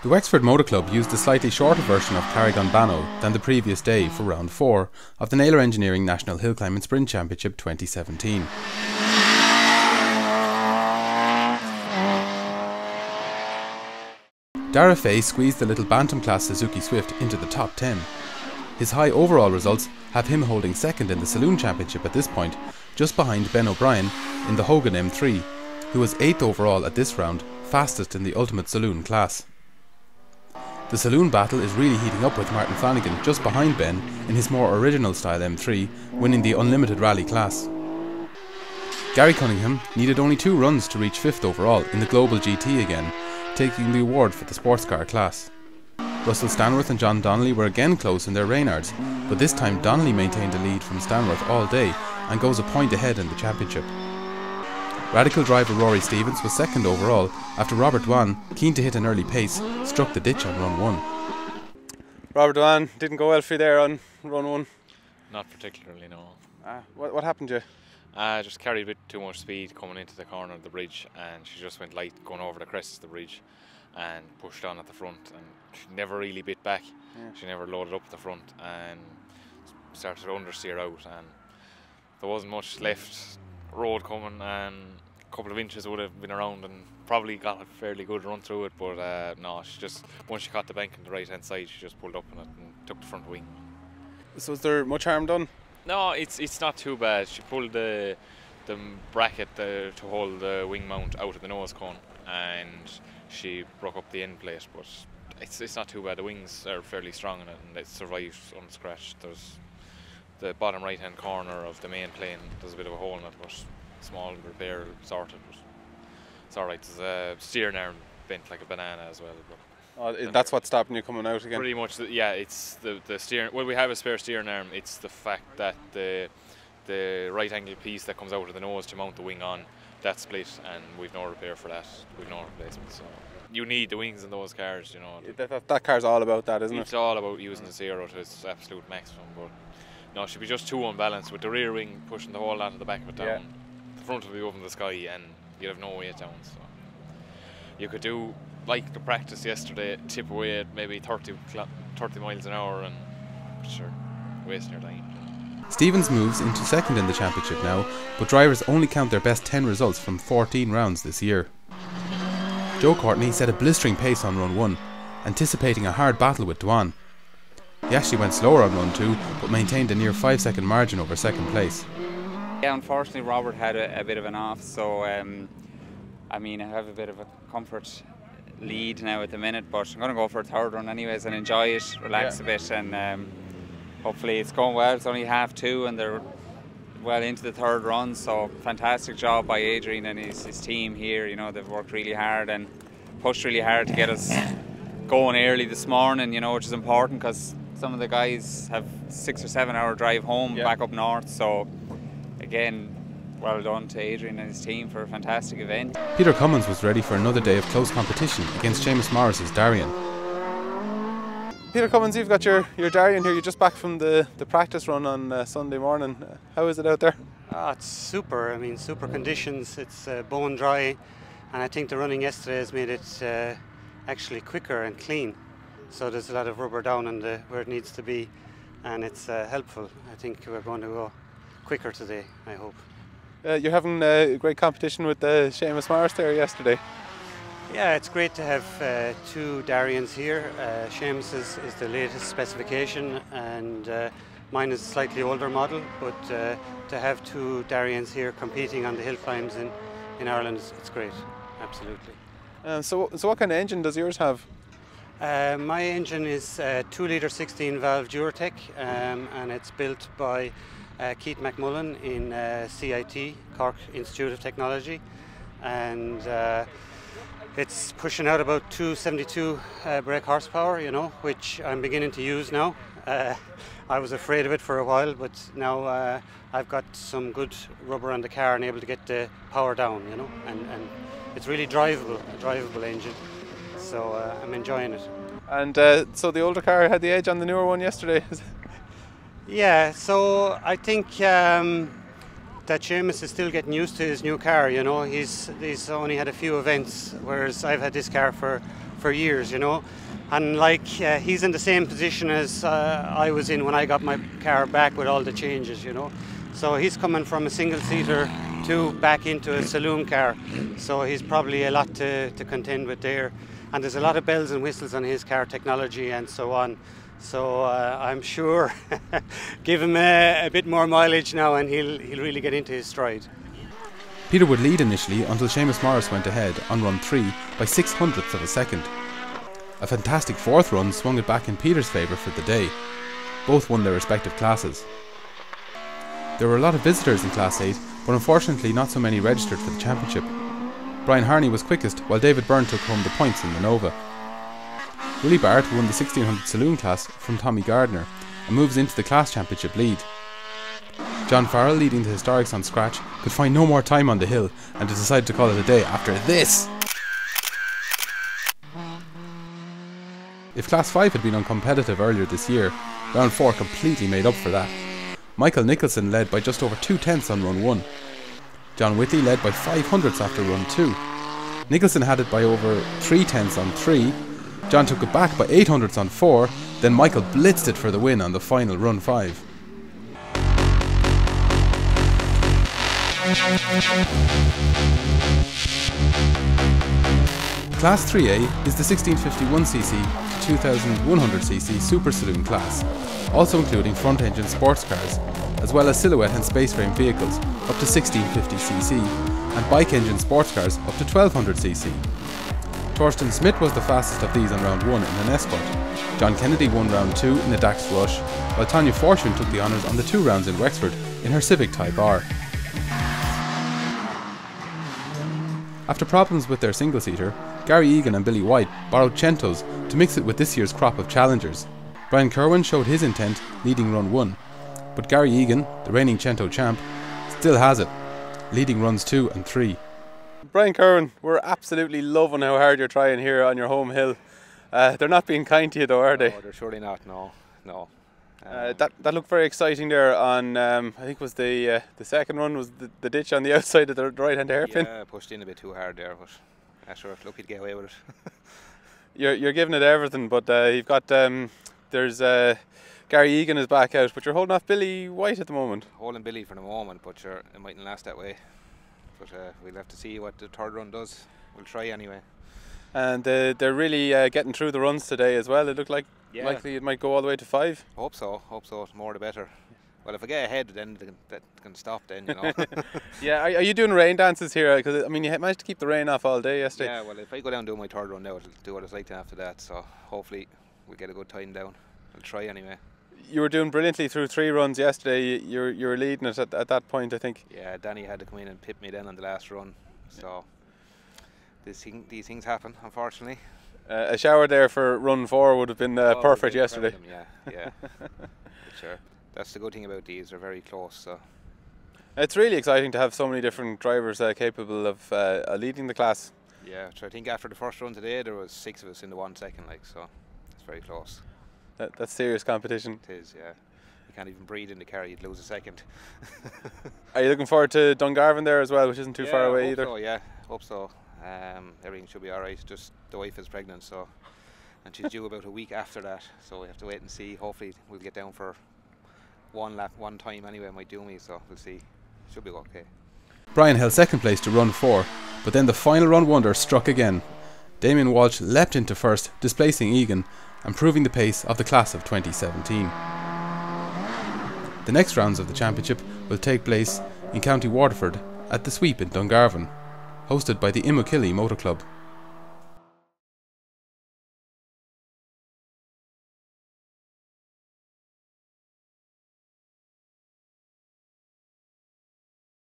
The Wexford Motor Club used a slightly shorter version of Carrick-on-Bannow than the previous day for round 4 of the Naylor Engineering National Hillclimb and Sprint Championship 2017. Dara Fay squeezed the little Bantam class Suzuki Swift into the top 10. His high overall results have him holding second in the Saloon Championship at this point, just behind Ben O'Brien in the Hogan M3, who was 8th overall at this round, fastest in the Ultimate Saloon class. The Saloon battle is really heating up with Martin Flanagan just behind Ben in his more original style M3, winning the Unlimited Rally class. Gary Cunningham needed only 2 runs to reach 5th overall in the Global GT again, taking the award for the sports car class. Russell Stanworth and John Donnelly were again close in their Reynards, but this time Donnelly maintained a lead from Stanworth all day and goes a point ahead in the championship. Radical driver Rory Stevens was 2nd overall after Robert Dwan, keen to hit an early pace, struck the ditch on run 1. Robert Dwan didn't go well for you there on run 1? Not particularly, no. What happened to you? Just carried a bit too much speed coming into the corner of the bridge, and she just went light going over the crest of the bridge and pushed on at the front, and she never really bit back. She never loaded up at the front and started to understeer out, and there wasn't much left road coming, and a couple of inches would have been around and probably got a fairly good run through it, but no, she just, once she caught the bank on the right hand side, she just pulled up on it and took the front wing. So is there much harm done? No, it's not too bad. She pulled the bracket to hold the wing mount out of the nose cone, and she broke up the end plate, but it's not too bad. The wings are fairly strong in it, and it survived unscratched. There's the bottom right hand corner of the main plane, there's a bit of a hole in it, but small repair sorted, but it's alright. There's a steering arm bent like a banana as well. But that's what's stopping you coming out again? Pretty much, yeah. It's the steering. Well, we have a spare steering arm. It's the fact that the right angle piece that comes out of the nose to mount the wing on, that's split, and we've no repair for that. We've no replacement. So you need the wings in those cars, you know. That car's all about that, isn't it? It's all about using the zero to its absolute maximum. But no, she'd be just too unbalanced with the rear wing pushing the whole lot of the back of it down. Yeah. The front will be up in the sky, and you'd have no weight down. So you could do like the practice yesterday, tip away at maybe 30 miles an hour, and sure, wasting your time. Stevens moves into 2nd in the championship now, but drivers only count their best 10 results from 14 rounds this year. Joe Courtney set a blistering pace on run 1, anticipating a hard battle with Dwan. He actually went slower on run 2, but maintained a near 5-second margin over 2nd place. Yeah, unfortunately Robert had a bit of an off, so I mean, I have a bit of a comfort lead now at the minute, but I'm going to go for a 3rd run anyways and enjoy it, relax a bit, and hopefully it's going well. It's only half 2 and they're well into the 3rd run, so fantastic job by Adrian and his team here. You know, they've worked really hard and pushed really hard to get us going early this morning, you know, which is important because some of the guys have 6 or 7 hour drive home back up north. So again, well done to Adrian and his team for a fantastic event. Peter Cummins was ready for another day of close competition against Seamus Morris's Darien. Peter Cummins, you've got your Darien here. You're just back from the practice run on Sunday morning. How is it out there? It's super. I mean, super conditions. It's bone dry, and I think the running yesterday has made it actually quicker and clean. So there's a lot of rubber down on where it needs to be, and it's helpful. I think we're going to go quicker today, I hope. You're having a great competition with Seamus Morris there yesterday. Yeah, it's great to have 2 Dariens here. Seamus is the latest specification, and mine is a slightly older model, but to have 2 Dariens here competing on the hill climbs in Ireland, it's great, absolutely. So what kind of engine does yours have? My engine is a 2-litre 16-valve Duratec, and it's built by Keith McMullen in CIT, Cork Institute of Technology, and it's pushing out about 272 brake horsepower, you know, which I'm beginning to use now. I was afraid of it for a while, but now I've got some good rubber on the car and able to get the power down, you know, and it's really drivable, a drivable engine, so I'm enjoying it. And so the older car had the edge on the newer one yesterday? Yeah, so I think that Seamus is still getting used to his new car, you know. He's only had a few events, whereas I've had this car for for years, you know. And like he's in the same position as I was in when I got my car back with all the changes, you know. So he's coming from a single-seater to back into a saloon car. So he's probably a lot to contend with there. And there's a lot of bells and whistles on his car technology and so on. So I'm sure give him a bit more mileage now and he'll really get into his stride. Peter would lead initially until Seamus Morris went ahead on run 3 by 0.06 of a second. A fantastic fourth run swung it back in Peter's favour for the day. Both won their respective classes. There were a lot of visitors in Class 8, but unfortunately not so many registered for the championship. Brian Harney was quickest, while David Byrne took home the points in the Nova. Willie Barrett won the 1600 saloon class from Tommy Gardner and moves into the class championship lead. John Farrell, leading the Historics on scratch, could find no more time on the hill and decided to call it a day after this. If Class 5 had been uncompetitive earlier this year, round 4 completely made up for that. Michael Nicholson led by just over 2/10 on run 1. John Whitley led by 0.05 after run 2. Nicholson had it by over 3/10 on 3. John took it back by 0.08 on 4. Then Michael blitzed it for the win on the final run 5. Class 3A is the 1651cc to 2100cc Super Saloon class, also including front-engine sports cars, as well as silhouette and space frame vehicles up to 1650cc, and bike-engine sports cars up to 1200cc. Torsten Smith was the fastest of these on round 1 in an Escort. John Kennedy won round 2 in a Dax Rush, while Tanya Fortune took the honours on the 2 rounds in Wexford in her Civic Type R. After problems with their single-seater, Gary Egan and Billy White borrowed Centos to mix it with this year's crop of challengers. Brian Kerwin showed his intent, leading run 1, but Gary Egan, the reigning Cento champ, still has it, leading runs 2 and 3. Brian Kerwin, we're absolutely loving how hard you're trying here on your home hill. They're not being kind to you though, are they? No, they're surely not, no. That looked very exciting there on, I think it was the second run, was the ditch on the outside of the right hand hairpin. Yeah, pushed in a bit too hard there, but sure, lucky to get away with it. You're giving it everything, but you've got, there's Gary Egan is back out, but you're holding off Billy White at the moment. Holding Billy for the moment, but sure, it mightn't last that way. But we'll have to see what the third run does. We'll try anyway. And they're really getting through the runs today as well. It looked like likely it might go all the way to 5. Hope so. The more the better. Well, if I get ahead, then that can stop then, you know. Yeah, are you doing rain dances here? Because I mean, you managed to keep the rain off all day yesterday. Yeah, well, if I go down and do my third run now, it'll do what it's like then after that. So hopefully we'll get a good time down. I'll try anyway. You were doing brilliantly through 3 runs yesterday. You were leading it at that point, I think. Yeah, Danny had to come in and pip me then on the last run. So these things happen, unfortunately. A shower there for run 4 would have been perfect yesterday. Yeah. Sure. That's the good thing about these, they're very close. So it's really exciting to have so many different drivers capable of leading the class. Yeah, so I think after the first run today there was 6 of us in the 1 second, like, so it's very close. That's serious competition. It is, yeah. You can't even breathe in the car, you'd lose a second. Are you looking forward to Dungarvan there as well, which isn't too far away either? Hope so. Everything should be alright. Just the wife is pregnant, so, and she's due about a week after that, so we have to wait and see. Hopefully we'll get down for one time anyway. Might do me, so we'll see. Should be okay. Brian held second place to run 4, but then the final run wonder struck again. Damien Walsh leapt into first, displacing Egan and proving the pace of the class of 2017. The next rounds of the championship will take place in County Waterford at the Sweep in Dungarvan, hosted by the Imokilly Motor Club.